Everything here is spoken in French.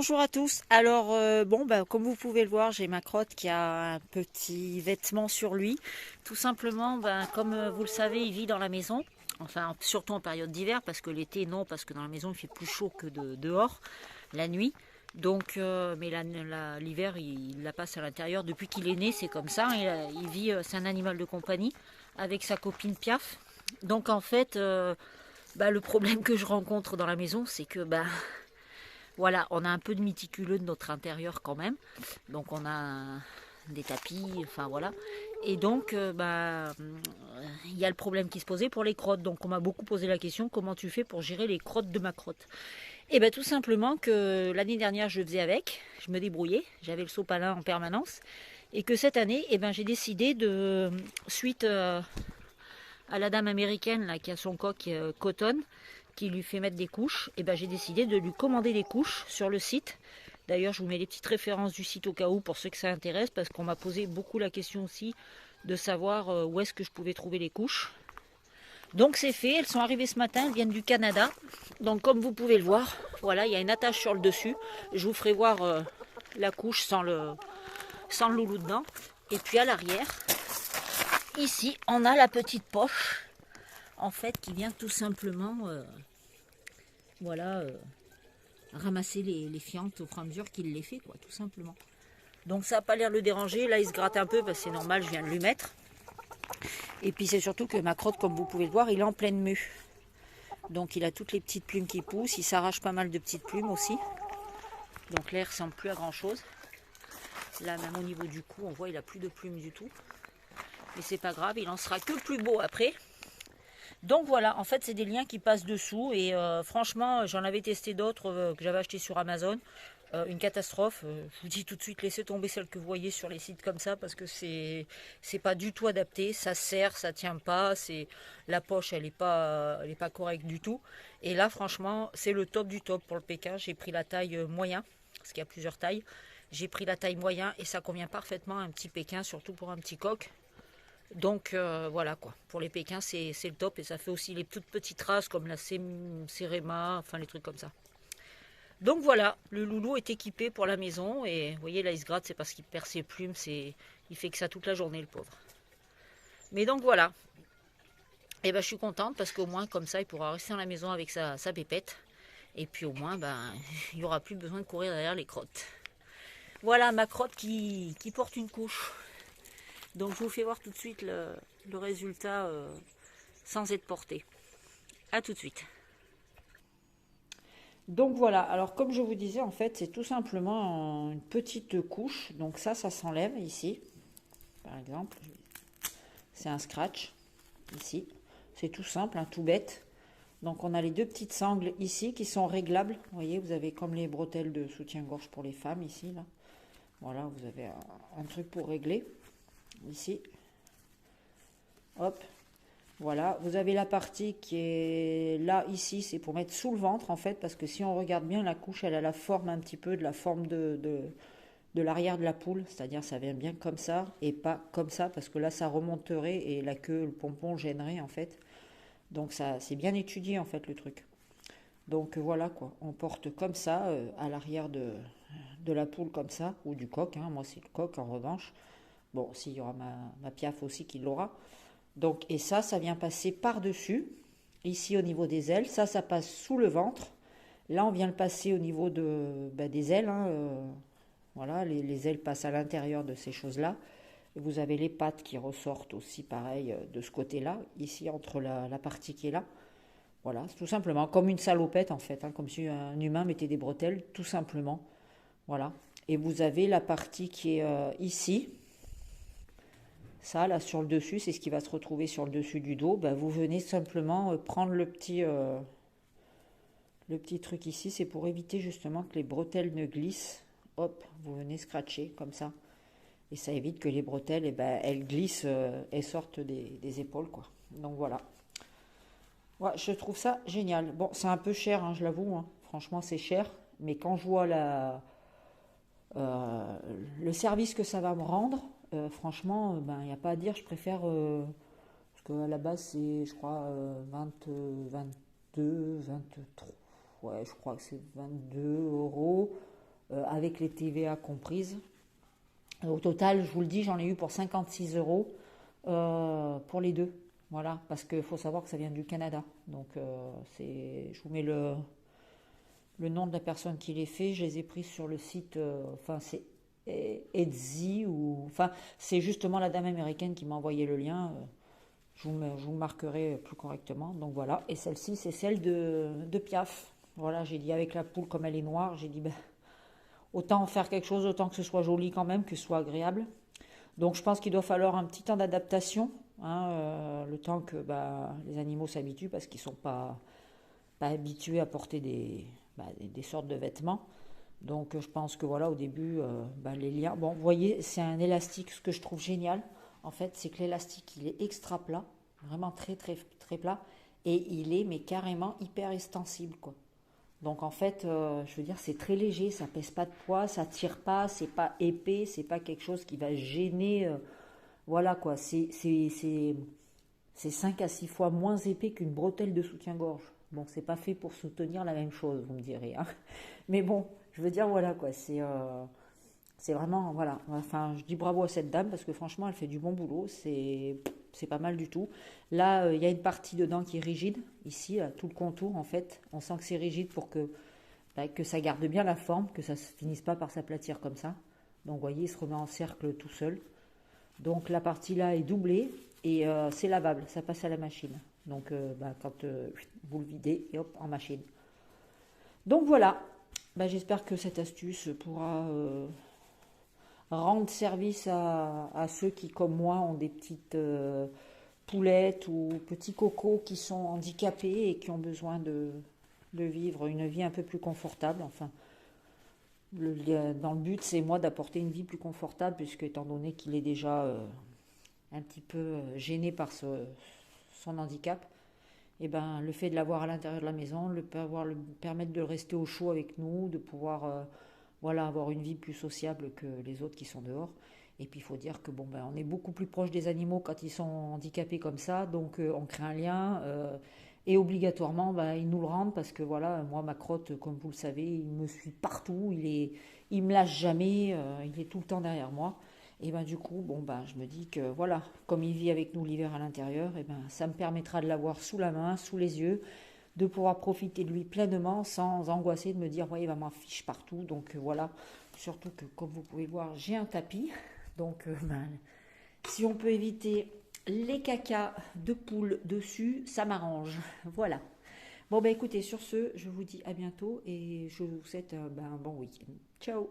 Bonjour à tous. Alors, comme vous pouvez le voir, j'ai ma crotte qui a un petit vêtement sur lui. Tout simplement, comme vous le savez, il vit dans la maison. Enfin, surtout en période d'hiver, parce que l'été, non, parce que dans la maison, il fait plus chaud que dehors, la nuit. Donc, mais l'hiver, il la passe à l'intérieur. Depuis qu'il est né, c'est comme ça. Il vit, c'est un animal de compagnie avec sa copine Piaf. Donc, en fait, le problème que je rencontre dans la maison, c'est que voilà, on a un peu de méticuleux de notre intérieur quand même. Donc on a des tapis, enfin voilà. Et donc, il y a le problème qui se posait pour les crottes. Donc on m'a beaucoup posé la question, comment tu fais pour gérer les crottes de ma crotte? Et bien tout simplement que l'année dernière je faisais avec, je me débrouillais, j'avais le sopalin en permanence. Et que cette année, j'ai décidé de, suite à la dame américaine là, qui a son coq coton, qui lui fait mettre des couches, et j'ai décidé de lui commander des couches sur le site. D'ailleurs, je vous mets les petites références du site au cas où pour ceux que ça intéresse, parce qu'on m'a posé beaucoup la question aussi de savoir où est-ce que je pouvais trouver les couches. Donc c'est fait, elles sont arrivées ce matin, elles viennent du Canada. Donc comme vous pouvez le voir, voilà, il y a une attache sur le dessus. Je vous ferai voir la couche sans le loulou dedans. Et puis à l'arrière, ici, on a la petite poche, en fait, qui vient tout simplement, voilà, ramasser les fientes au fur et à mesure qu'il les fait, quoi, tout simplement. Donc ça n'a pas l'air de le déranger. Là, il se gratte un peu parce que c'est normal, je viens de lui mettre. Et puis c'est surtout que ma crotte, comme vous pouvez le voir, il est en pleine mue. Donc il a toutes les petites plumes qui poussent. Il s'arrache pas mal de petites plumes aussi. Donc là, il ne ressemble plus à grand chose. Là, même au niveau du cou, on voit il a plus de plumes du tout. Mais c'est pas grave, il en sera que plus beau après. Donc voilà, en fait, c'est des liens qui passent dessous. Et franchement, j'en avais testé d'autres que j'avais acheté sur Amazon. Une catastrophe. Je vous dis tout de suite, laissez tomber celle que vous voyez sur les sites comme ça parce que c'est pas du tout adapté. Ça serre, ça tient pas. C'est la poche, elle est pas correcte du tout. Et là, franchement, c'est le top du top pour le Pékin. J'ai pris la taille moyen parce qu'il y a plusieurs tailles. J'ai pris la taille moyen et ça convient parfaitement à un petit Pékin, surtout pour un petit coq. Donc voilà quoi, pour les Pékins c'est le top et ça fait aussi les toutes petites races comme la Céréma, enfin les trucs comme ça. Donc voilà, le loulou est équipé pour la maison et vous voyez là il se gratte, c'est parce qu'il perd ses plumes, il fait que ça toute la journée le pauvre. Mais donc voilà, et je suis contente parce qu'au moins comme ça il pourra rester dans la maison avec sa pépette et puis au moins il n'y aura plus besoin de courir derrière les crottes. Voilà ma crotte qui porte une couche. Donc je vous fais voir tout de suite le résultat sans être porté. A tout de suite. Donc voilà, alors comme je vous disais, en fait, c'est tout simplement une petite couche. Donc ça s'enlève ici, par exemple. C'est un scratch, ici. C'est tout simple, tout bête. Donc on a les deux petites sangles ici qui sont réglables. Vous voyez, vous avez comme les bretelles de soutien-gorge pour les femmes ici, là. Voilà, vous avez un truc pour régler, ici. Hop, voilà, vous avez la partie qui est là, ici, c'est pour mettre sous le ventre en fait, parce que si on regarde bien, la couche, elle a la forme un petit peu de la forme de l'arrière de la poule, c'est-à-dire ça vient bien comme ça et pas comme ça, parce que là ça remonterait et la queue, le pompon gênerait en fait. Donc ça, c'est bien étudié en fait le truc. Donc voilà quoi, on porte comme ça à l'arrière de la poule comme ça, ou du coq, hein. Moi c'est le coq en revanche. Bon, s'il y aura ma Piaf aussi qui l'aura. Donc, et ça vient passer par-dessus, ici au niveau des ailes. Ça passe sous le ventre. Là, on vient le passer au niveau des ailes, hein, voilà, les ailes passent à l'intérieur de ces choses-là. Vous avez les pattes qui ressortent aussi, pareil, de ce côté-là, ici entre la partie qui est là. Voilà, c'est tout simplement comme une salopette en fait, hein, comme si un humain mettait des bretelles, tout simplement. Voilà. Et vous avez la partie qui est ici. Ça, là, sur le dessus, c'est ce qui va se retrouver sur le dessus du dos. Vous venez simplement prendre le petit truc ici. C'est pour éviter justement que les bretelles ne glissent. Hop, vous venez scratcher comme ça. Et ça évite que les bretelles, elles glissent et sortent des épaules, quoi. Donc voilà. Ouais, je trouve ça génial. Bon, c'est un peu cher, hein, je l'avoue, hein. Franchement, c'est cher. Mais quand je vois euh, le service que ça va me rendre, franchement, il n'y a pas à dire. Je préfère... parce qu'à la base, c'est, je crois, 20, 22, 23. Ouais, je crois que c'est 22 euros. avec les TVA comprises. Au total, je vous le dis, j'en ai eu pour 56 euros pour les deux. Voilà, parce qu'il faut savoir que ça vient du Canada. Donc, je vous mets le nom de la personne qui les fait. Je les ai pris sur le site, enfin, c'est Etsy, ou. Enfin, c'est justement la dame américaine qui m'a envoyé le lien. Je vous marquerai plus correctement. Donc voilà. Et celle-ci, c'est celle de Piaf. Voilà, j'ai dit avec la poule, comme elle est noire, j'ai dit ben, autant en faire quelque chose, autant que ce soit joli quand même, que ce soit agréable. Donc je pense qu'il doit falloir un petit temps d'adaptation, hein, le temps que bah, les animaux s'habituent parce qu'ils ne sont pas habitués à porter des sortes de vêtements. Donc je pense que voilà, au début, bah, les liens. Bon, vous voyez, c'est un élastique. Ce que je trouve génial, en fait, c'est que l'élastique, il est extra plat, vraiment très très très plat, et il est mais carrément hyper extensible, quoi. Donc en fait, je veux dire, c'est très léger, ça pèse pas de poids, ça tire pas, c'est pas épais, c'est pas quelque chose qui va gêner. Voilà quoi, c'est 5 à 6 fois moins épais qu'une bretelle de soutien-gorge. Bon, c'est pas fait pour soutenir la même chose, vous me direz, hein. Mais bon, je veux dire, voilà quoi, c'est vraiment, voilà. Enfin, je dis bravo à cette dame parce que franchement, elle fait du bon boulot. C'est pas mal du tout. Là, il y a une partie dedans qui est rigide. Ici, là, tout le contour, en fait, on sent que c'est rigide pour que ça garde bien la forme, que ça ne finisse pas par s'aplatir comme ça. Donc, vous voyez, il se remet en cercle tout seul. Donc, la partie là est doublée et c'est lavable. Ça passe à la machine. Donc, quand vous le videz, et hop, en machine. Donc, voilà. J'espère que cette astuce pourra rendre service à ceux qui, comme moi, ont des petites poulettes ou petits cocos qui sont handicapés et qui ont besoin de vivre une vie un peu plus confortable. Enfin, dans le but, c'est moi d'apporter une vie plus confortable, puisque étant donné qu'il est déjà un petit peu gêné par son handicap, et ben, le fait de l'avoir à l'intérieur de la maison, le permettre de rester au chaud avec nous, de pouvoir voilà, avoir une vie plus sociable que les autres qui sont dehors. Et puis il faut dire que bon, ben, on est beaucoup plus proche des animaux quand ils sont handicapés comme ça, donc on crée un lien. Et obligatoirement, ben, ils nous le rendent parce que voilà, moi, ma crotte, comme vous le savez, il me suit partout, il me lâche jamais, il est tout le temps derrière moi. Et ben du coup, bon ben je me dis que voilà, comme il vit avec nous l'hiver à l'intérieur, et ben ça me permettra de l'avoir sous la main, sous les yeux, de pouvoir profiter de lui pleinement sans angoisser de me dire ouais, il va m'en fiche partout. Donc voilà, surtout que comme vous pouvez voir, j'ai un tapis. Donc si on peut éviter les cacas de poule dessus, ça m'arrange. Voilà. Bon ben écoutez, sur ce, je vous dis à bientôt et je vous souhaite un bon week-end. Ciao.